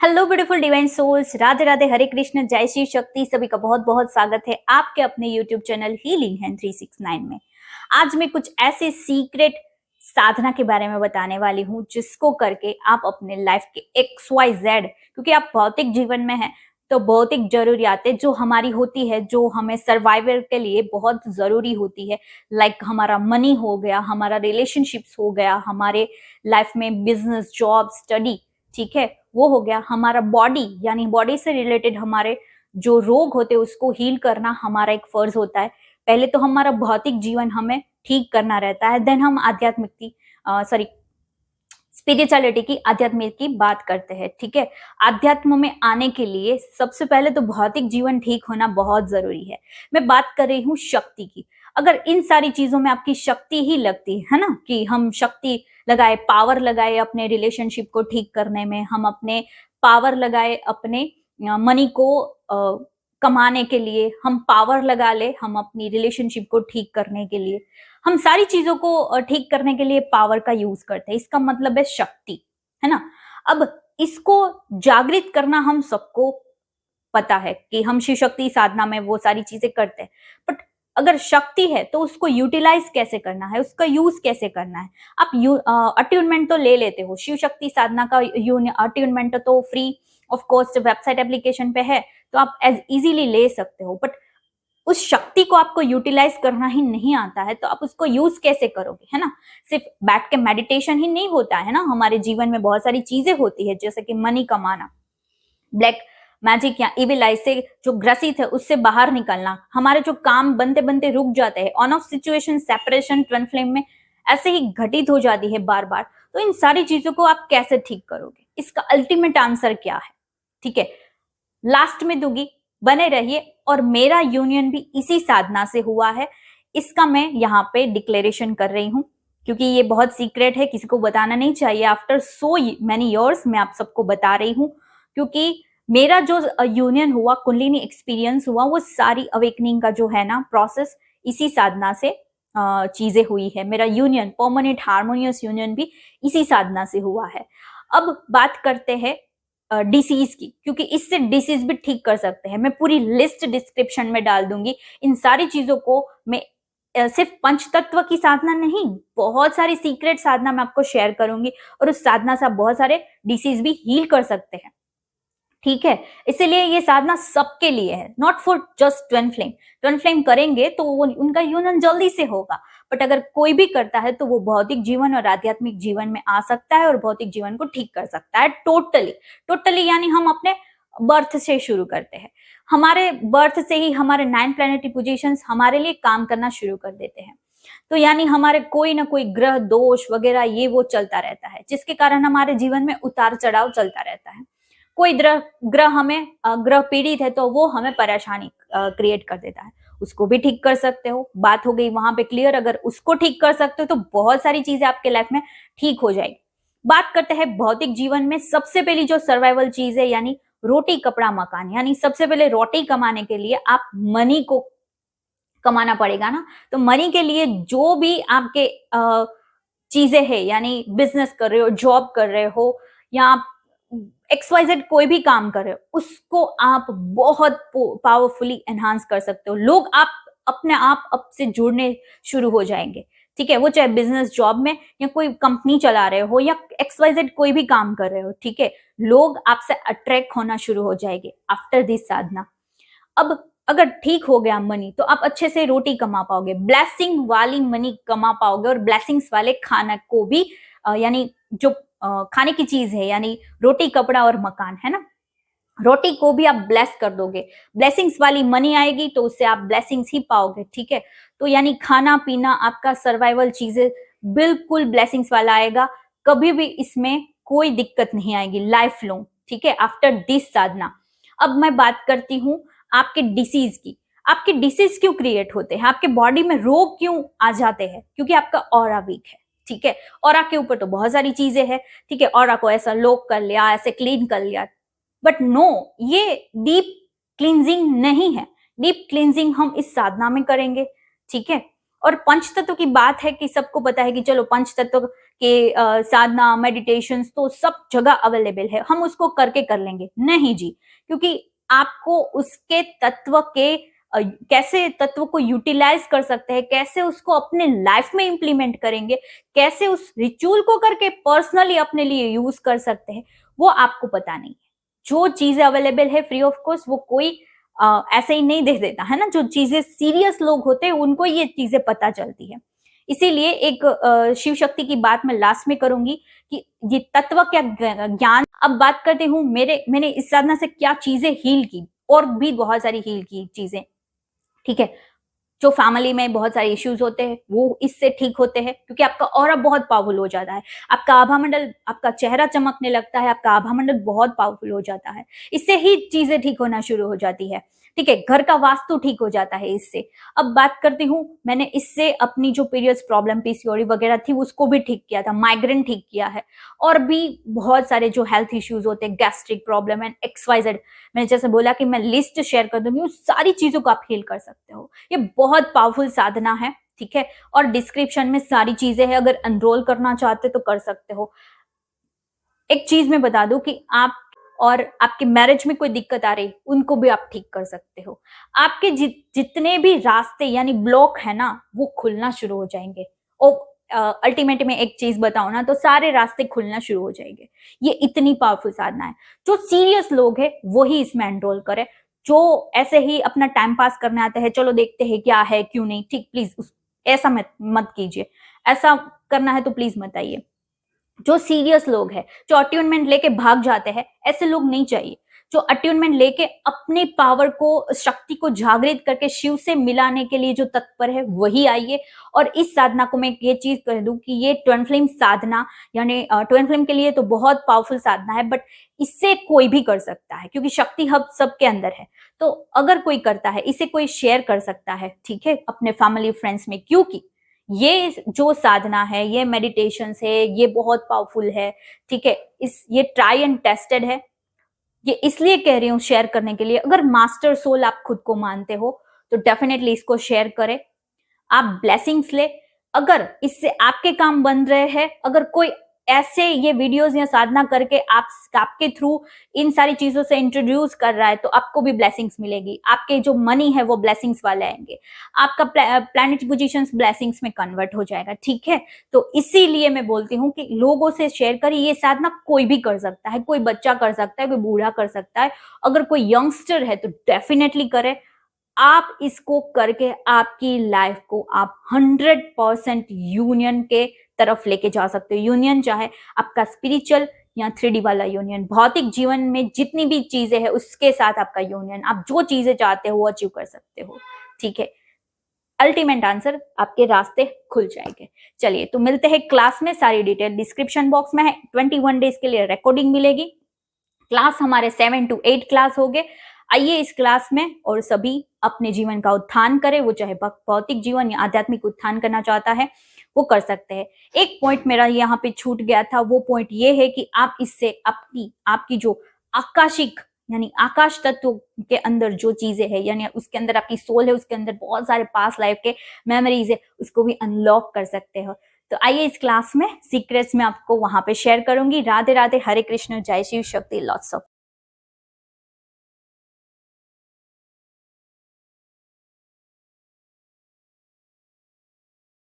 Hello beautiful divine souls, Radhe Radhe, Hare Krishna, जय श्री शक्ति। सभी का बहुत बहुत स्वागत है आपके अपने यूट्यूब चैनल हीलिंग हैंड 369 में। आज मैं कुछ ऐसे सीक्रेट साधना के बारे में बताने वाली हूँ जिसको करके आप अपने लाइफ के XYZ, क्योंकि आप भौतिक जीवन में हैं तो भौतिक जरूरियातें जो हमारी होती है, जो हमें सर्वाइवल के लिए बहुत जरूरी होती है, लाइक हमारा मनी हो गया, हमारा रिलेशनशिप्स हो गया, हमारे लाइफ में बिजनेस, जॉब, स्टडी, ठीक है, वो हो गया। हमारा बॉडी यानी बॉडी से रिलेटेड हमारे जो रोग होते हैं उसको हील करना हमारा एक फर्ज होता है। पहले तो हमारा भौतिक जीवन हमें ठीक करना रहता है, देन हम आध्यात्मिक की स्पिरिचुअलिटी की, आध्यात्मिक की बात करते हैं। ठीक है, आध्यात्म में आने के लिए सबसे पहले तो भौतिक जीवन ठीक होना बहुत जरूरी है। मैं बात कर रही हूँ शक्ति की। अगर इन सारी चीजों में आपकी शक्ति ही लगती है ना, कि हम शक्ति लगाए, पावर लगाए अपने रिलेशनशिप को ठीक करने में, हम अपने पावर लगाए अपने मनी को कमाने के लिए, हम पावर लगा ले हम अपनी रिलेशनशिप को ठीक करने के लिए, हम सारी चीजों को ठीक करने के लिए पावर का यूज करते हैं। इसका मतलब है शक्ति, है ना। अब इसको जागृत करना हम सबको पता है कि हम शिव शक्ति साधना में वो सारी चीजें करते हैं, बट अगर शक्ति है तो उसको यूटिलाइज कैसे करना है, उसका यूज कैसे करना है। आप अट्यूनमेंट तो ले लेते हो, शिव शक्ति साधना का अट्यूनमेंट तो free of cost website application पे है, तो आप एज इजीली ले सकते हो। बट उस शक्ति को आपको यूटिलाइज करना ही नहीं आता है तो आप उसको यूज कैसे करोगे, है ना। सिर्फ बैठ के मेडिटेशन ही नहीं होता है ना, हमारे जीवन में बहुत सारी चीजें होती है, जैसे कि मनी कमाना, ब्लैक मैजिक या इविल आई से जो ग्रसित है उससे बाहर निकलना, हमारे जो काम बनते बनते रुक जाते हैं, on off situation, separation, twin flame में ऐसे ही घटित हो जाती है बार बार। तो इन सारी चीजों को आप कैसे ठीक करोगे, इसका अल्टीमेट आंसर क्या है, ठीक है, लास्ट में दूंगी, बने रहिए। और मेरा यूनियन भी इसी साधना से हुआ है, इसका मैं यहाँ पे डिक्लेरेशन कर रही हूँ, क्योंकि ये बहुत सीक्रेट है, किसी को बताना नहीं चाहिए। आफ्टर सो मैनी इयर्स मैं आप सबको बता रही हूँ, क्योंकि मेरा जो यूनियन हुआ, कुंडलिनी एक्सपीरियंस हुआ, वो सारी अवेकनिंग का जो है ना प्रोसेस, इसी साधना से चीजें हुई है। मेरा यूनियन, परमानेंट हार्मोनियस यूनियन भी इसी साधना से हुआ है। अब बात करते हैं डिसीज की, क्योंकि इससे डिसीज भी ठीक कर सकते हैं। मैं पूरी लिस्ट डिस्क्रिप्शन में डाल दूंगी। इन सारी चीजों को मैं सिर्फ पंचतत्व की साधना नहीं, बहुत सारी सीक्रेट साधना मैं आपको शेयर करूंगी, और उस साधना से आप बहुत सारे डिसीज भी हील कर सकते हैं। ठीक है, इसीलिए ये साधना सबके लिए है, not for just twin flame. Twin flame करेंगे तो वो उनका यूनियन जल्दी से होगा, बट अगर कोई भी करता है तो वो भौतिक जीवन और आध्यात्मिक जीवन में आ सकता है और भौतिक जीवन को ठीक कर सकता है टोटली। टोटली यानी हम अपने बर्थ से शुरू करते हैं, हमारे बर्थ से ही हमारे 9 प्लैनेटरी पोजीशंस हमारे लिए काम करना शुरू कर देते हैं। तो यानी हमारे कोई ना कोई ग्रह दोष वगैरह ये वो चलता रहता है, जिसके कारण हमारे जीवन में उतार चढ़ाव चलता रहता है। कोई ग्रह हमें ग्रह पीड़ित है तो वो हमें परेशानी क्रिएट कर देता है, उसको भी ठीक कर सकते हो। बात हो गई वहां पे क्लियर, अगर उसको ठीक कर सकते हो तो बहुत सारी चीजें आपके लाइफ में ठीक हो जाएगी। बात करते हैं भौतिक जीवन में, सबसे पहली जो सर्वाइवल चीज है यानी रोटी कपड़ा मकान, यानी सबसे पहले रोटी कमाने के लिए आप मनी को कमाना पड़ेगा ना। तो मनी के लिए जो भी आपके चीजें है, यानी बिजनेस कर रहे हो, जॉब कर रहे हो, या आप XYZ कोई भी काम कर रहे हो, उसको आप बहुत पावरफुली एनहांस कर सकते हो। लोग आप अपने आप से जुड़ने शुरू हो जाएंगे। ठीक है, वो चाहे बिजनेस, जॉब में, या कोई कंपनी चला रहे हो, या XYZ कोई भी काम कर रहे हो, ठीक है, लोग आपसे अट्रैक्ट होना शुरू हो जाएंगे आफ्टर दिस साधना। अब अगर ठीक हो गया मनी, तो आप अच्छे से रोटी कमा पाओगे, ब्लेसिंग वाली मनी कमा पाओगे, और ब्लेसिंग्स वाले खाना को भी यानी जो खाने की चीज है, यानी रोटी कपड़ा और मकान है ना, रोटी को भी आप ब्लेस कर दोगे, ब्लेसिंग्स वाली मनी आएगी तो उससे आप ब्लेसिंग्स ही पाओगे। ठीक है, तो यानी खाना पीना, आपका सर्वाइवल चीजें बिल्कुल ब्लेसिंग्स वाला आएगा, कभी भी इसमें कोई दिक्कत नहीं आएगी लाइफ लॉन्ग। ठीक है, आफ्टर दिस साधना। अब मैं बात करती हूँ आपके डिसीज की। आपके डिसीज क्यों क्रिएट होते हैं, आपके बॉडी में रोग क्यों आ जाते हैं, क्योंकि आपका ऑरा वीक है। ठीक है, ऑरा के ऊपर तो बहुत सारी चीजें हैं, ठीक है, ऑरा को ऐसा लॉक कर लिया, ऐसे क्लीन कर लिया, बट नो, ये डीप क्लींजिंग नहीं है। डीप क्लींजिंग हम इस साधना में करेंगे। ठीक है, और पंच तत्व की बात है कि सबको पता है कि चलो पंच तत्व के साधना मेडिटेशन तो सब जगह अवेलेबल है, हम उसको करके कर लेंगे। नहीं जी, क्योंकि आपको उसके तत्व के कैसे तत्व को यूटिलाइज कर सकते हैं, कैसे उसको अपने लाइफ में इंप्लीमेंट करेंगे, कैसे उस रिचुअल को करके पर्सनली अपने लिए यूज कर सकते हैं, वो आपको पता नहीं है। जो चीजें अवेलेबल है फ्री ऑफ कॉस्ट वो कोई ऐसे ही नहीं दे देता है ना। जो चीजें सीरियस लोग होते हैं उनको ये चीजें पता चलती है। इसीलिए एक शिव शक्ति की बात मैं लास्ट में करूंगी कि ये तत्व क्या ज्ञान। अब बात करते हूँ मैंने इस साधना से क्या चीजें हील की, और भी बहुत सारी हील की चीजें, ठीक है। जो फैमिली में बहुत सारे इश्यूज होते हैं वो इससे ठीक होते हैं, क्योंकि आपका ऑरा बहुत पावरफुल हो जाता है, आपका आभा मंडल, आपका चेहरा चमकने लगता है, आपका आभा मंडल बहुत पावरफुल हो जाता है। इससे ही चीजें ठीक होना शुरू हो जाती है, ठीक है। घर का वास्तु ठीक हो जाता है इससे। अब बात करती हूँ, मैंने इससे अपनी जो पीरियड्स प्रॉब्लम पीसीओडी वगैरह थी उसको भी ठीक किया था, माइग्रेन ठीक किया है, और भी बहुत सारे जो हेल्थ इश्यूज होते हैं, गैस्ट्रिक प्रॉब्लम एंड XYZ, मैंने जैसे बोला कि मैं लिस्ट शेयर कर दूंगी, उस सारी चीजों को आप हील कर सकते हो। ये बहुत पावरफुल साधना है, ठीक है। और डिस्क्रिप्शन में सारी चीजें हैं, अगर एनरोल करना चाहते तो कर सकते हो। एक चीज मैं बता दूं कि आप और आपके मैरिज में कोई दिक्कत आ रही उनको भी आप ठीक कर सकते हो। आपके जितने भी रास्ते यानी ब्लॉक है ना वो खुलना शुरू हो जाएंगे। और अल्टीमेट में एक चीज बताऊं ना तो सारे रास्ते खुलना शुरू हो जाएंगे। ये इतनी पावरफुल साधना है। जो सीरियस लोग है वही इसमें एनरोल करे। जो ऐसे ही अपना टाइम पास करने आते हैं, चलो देखते हैं क्या है क्यों नहीं, ठीक, प्लीज ऐसा मत कीजिए। ऐसा करना है तो प्लीज मत आइए। जो सीरियस लोग हैं, जो अट्यूनमेंट लेके भाग जाते हैं, ऐसे लोग नहीं चाहिए। जो अट्यूनमेंट लेके अपनी पावर को, शक्ति को जागृत करके शिव से मिलाने के लिए जो तत्पर है वही आइए। और इस साधना को मैं ये चीज कह दूं कि ये ट्विन फ्लेम साधना, यानी ट्विन फ्लेम के लिए तो बहुत पावरफुल साधना है, बट इससे कोई भी कर सकता है क्योंकि शक्ति हब सबके अंदर है। तो अगर कोई करता है इसे कोई शेयर कर सकता है, ठीक है, अपने फैमिली फ्रेंड्स में, क्योंकि ये जो साधना है, ये मेडिटेशन है, ये बहुत पावरफुल है, ठीक है। ये ट्राई एंड टेस्टेड है। ये इसलिए कह रही हूं शेयर करने के लिए। अगर मास्टर सोल आप खुद को मानते हो तो डेफिनेटली इसको शेयर करें। आप ब्लेसिंग्स ले। अगर इससे आपके काम बन रहे हैं, अगर कोई ऐसे ये वीडियोस या साधना करके आपके थ्रू इन सारी चीजों से इंट्रोड्यूस कर रहा है तो आपको भी ब्लेसिंग्स मिलेगी। आपके जो मनी है वो ब्लेसिंग्स वाले आएंगे। आपका प्लैनेट पोजीशंस ब्लेसिंग्स में कन्वर्ट हो जाएगा, ठीक है। तो इसीलिए मैं बोलती हूँ कि लोगों से शेयर करिए। ये साधना कोई भी कर सकता है, कोई बच्चा कर सकता है, कोई बूढ़ा कर सकता है। अगर कोई यंगस्टर है तो डेफिनेटली करे। आप इसको करके आपकी लाइफ को आप 100% यूनियन के तरफ लेके जा सकते हो। यूनियन चाहे आपका स्पिरिचुअल या 3D वाला यूनियन, भौतिक जीवन में जितनी भी चीजें हैं उसके साथ आपका यूनियन, आप जो चीजें चाहते हो वो अचीव कर सकते हो, ठीक है। अल्टीमेट आंसर, आपके रास्ते खुल जाएंगे। चलिए, तो मिलते हैं क्लास में। सारी डिटेल डिस्क्रिप्शन बॉक्स में है। 21 डेज के लिए रिकॉर्डिंग मिलेगी। क्लास हमारे 7 to 8 क्लास हो गए। आइए इस क्लास में और सभी अपने जीवन का उत्थान करें। वो चाहे भौतिक जीवन या आध्यात्मिक उत्थान करना चाहता है वो कर सकते हैं। एक पॉइंट मेरा यहाँ पे छूट गया था, वो पॉइंट ये है कि आप इससे आपकी जो आकाशिक यानी आकाश तत्व के अंदर जो चीजें है, यानी उसके अंदर आपकी सोल है, उसके अंदर बहुत सारे पास्ट लाइफ के मेमोरीज है, उसको भी अनलॉक कर सकते हो। तो आइए इस क्लास में सीक्रेट्स में आपको वहां पे शेयर करूंगी। राधे राधे, हरे कृष्ण, जय शिव शक्ति, लॉट्स ऑफ